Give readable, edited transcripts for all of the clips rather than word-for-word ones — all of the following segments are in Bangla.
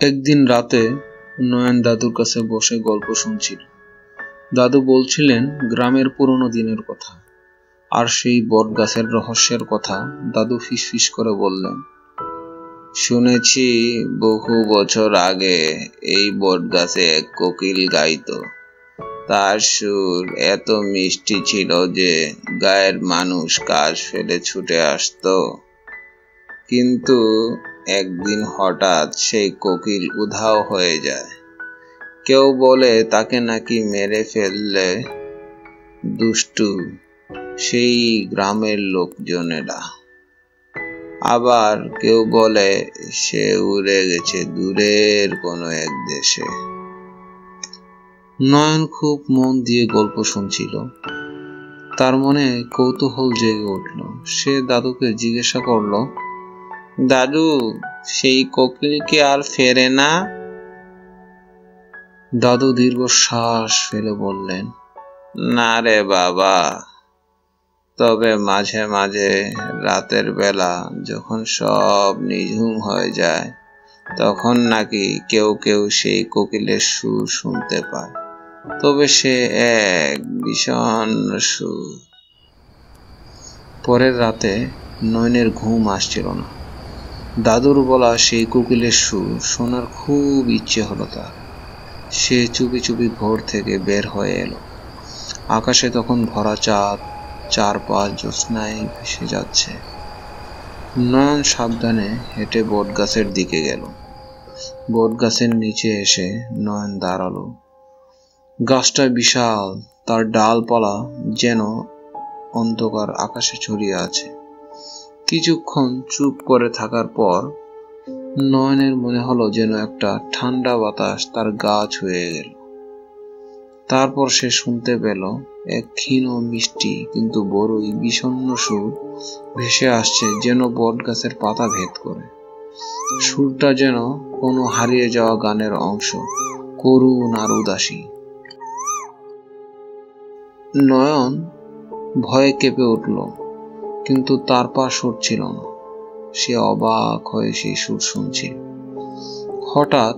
একদিন রাতে নয়ন দাদুর কাছে বসে গল্প শুনছিল। দাদু বলছিলেন গ্রামের পুরনো দিনের কথা, আর সেই বট গাছের রহস্যের কথা। দাদু ফিসফিস করে বললেন, শুনেছি বহু বছর আগে এই বট গাছে এক কোকিল গাইতো। তার সুর এত মিষ্টি ছিল যে গায়ের মানুষ কাশ ফেলে ছুটে আসতো। কিন্তু একদিন হঠাৎ সেই কোকিল উধাও হয়ে যায়। কেউ বলে তাকে নাকি মেরে ফেললে দুষ্টু সেই গ্রামের লোকজনেরা, আবার কেউ বলে সে উড়ে গেছে দূরের কোনো এক দেশে। নয়ন খুব মন দিয়ে গল্প শুনছিল। তার মনে কৌতূহল জেগে উঠল। সে দাদুকে জিজ্ঞাসা করল, দাদু, সেই কোকিল কি আর ফেরে না? দাদু দীর্ঘশ্বাস ফেলে বললেন, না রে বাবা, তবে মাঝে মাঝে রাতের বেলা যখন সব নিঝুম হয়ে যায় তখন নাকি কেউ কেউ সেই কোকিলের সুর শুনতে পায়। তবে সে এক বিষণ্ণ সুর। পরের রাতে নয়নের ঘুম আসছিল না। দাদুর বলা সেই কোকিলের সুর শোনার খুব ইচ্ছে হলো তার। সে চুপি চুপি ঘর থেকে বের হয়ে এলো। আকাশে তখন ভরা চাঁদ, চারপাশ জ্যোৎস্নায় ভেসে যাচ্ছে। নয়ন সাবধানে হেঁটে বট গাছের দিকে গেল। বট গাছের নিচে এসে নয়ন দাঁড়ালো। গাছটা বিশাল, তার ডালপালা যেন অন্ধকার আকাশে ছড়িয়ে আছে। কিছুক্ষণ চুপ করে থাকার পর নয়নের মনে হলো যেন একটা ঠান্ডা বাতাস তার গা ছুঁয়ে গেল। তারপর সে শুনতে পেল এক ক্ষীণ মিষ্টি কিন্তু বড়ই বিষণ্ণ সুর ভেসে আসছে, যেন বট গাছের পাতা ভেদ করে। সুরটা যেন কোনো হারিয়ে যাওয়া গানের অংশ, করুণ আর উদাসী। নয়ন ভয়ে কেঁপে উঠল, কিন্তু তার পা সরছিল না। সে অবাক হয়ে সেই সুর শুনছিল। হঠাৎ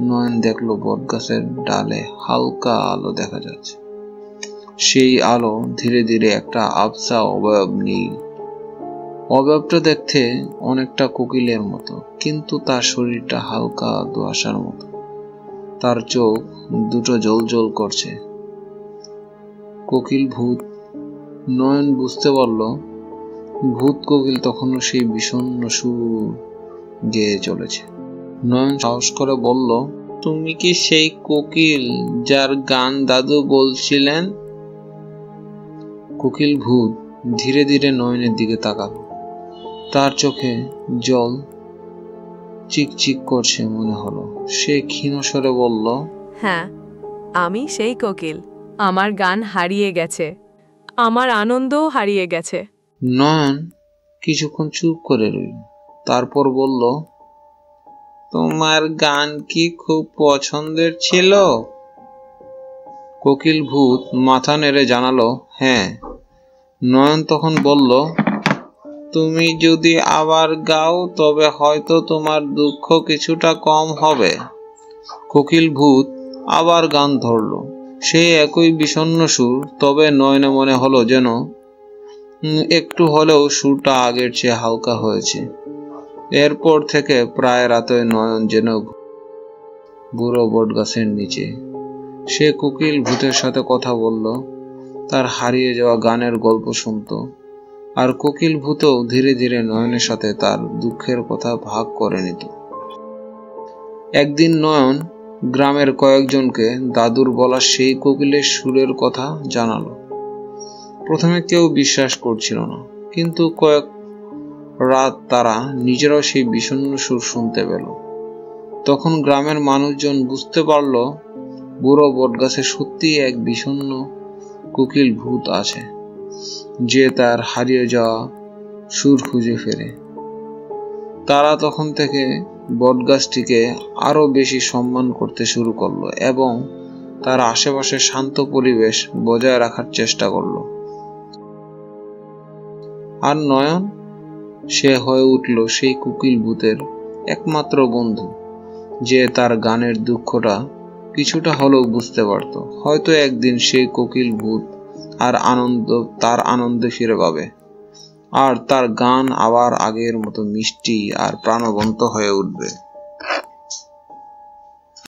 নয়ন দেখলো বট গাছের ডালে হালকা আলো দেখা যাচ্ছে। সেই আলো ধীরে ধীরে একটা আবছা অবয়ব নীল। অবয়বটা দেখতে অনেকটা কোকিলের মতো, কিন্তু তার শরীরটা হালকা ধোঁয়াশার মতো। তার চোখ দুটো জ্বলজ্বল করছে। কোকিল ভূত। নয়ন বুঝতে পারল ভূত কোকিল তখনও সেই বিষণ্ণ সুর গেয়ে চলেছে। নয়ন সাহস করে বলল, তুমি কি সেই কোকিল যার গান দাদু বলছিলেন? কোকিল ভূত ধীরে ধীরে নয়নের দিকে তাকালো। তার চোখে জল চিকচিক করছে মনে হলো। সে ক্ষীণ স্বরে বলল, হ্যাঁ, আমি সেই কোকিল। আমার গান হারিয়ে গেছে, আমার আনন্দও হারিয়ে গেছে। নয়ন কিছুক্ষণ চুপ করে রইল। তারপর বলল, তোমার গান কি খুব পছন্দের ছিল? কোকিল ভূত মাথা নেড়ে জানালো, হ্যাঁ। নয়ন তখন বলল, তুমি যদি আবার গাও তবে হয়তো তোমার দুঃখ কিছুটা কম হবে। কোকিল ভূত আবার গান ধরল। সে একই বিষণ্ণ সুর, তবে নয়নে মনে হলো যেন একটু হলেও সুরটা আগের চেয়ে হালকা হয়েছে। এরপর থেকে প্রায় রাতে নয়ন যেন বুড়ো বট গাছের নিচে। সে কোকিল ভূতের সাথে কথা বলল, তার হারিয়ে যাওয়া গানের গল্প শুনত, আর কোকিল ভূতও ধীরে ধীরে নয়নের সাথে তার দুঃখের কথা ভাগ করে নিত। একদিন নয়ন গ্রামের কয়েকজনকে দাদুর বলা সেই কোকিলের সুরের কথা জানালো। প্রথমে কেউ বিশ্বাস করছিল না, কিন্তু কয়েক রাত তারা নিজেরাও সেই বিষণ্ণ সুর শুনতে পেল। তখন গ্রামের মানুষজন বুঝতে পারল বুড়ো বটগাছে সত্যিই এক বিষণ্ণ কোকিল ভূত আছে, যে তার হারিয়ে যাওয়া সুর খুঁজে ফেরে। তারা তখন থেকে বটগাছটিকে আরো বেশি সম্মান করতে শুরু করলো এবং তার আশেপাশে শান্ত পরিবেশ বজায় রাখার চেষ্টা করলো। আর নয়ন, সে হয়ে উঠল সেই কোকিল ভূতের একমাত্র বন্ধু, যে তার গানের দুঃখটা কিছুটা হলেও বুঝতে পারত। হয়তো একদিন সেই কোকিল ভূত তার আনন্দে ফিরে পাবে, আর তার গান আবার আগের মতো মিষ্টি আর প্রাণবন্ত হয়ে উঠবে।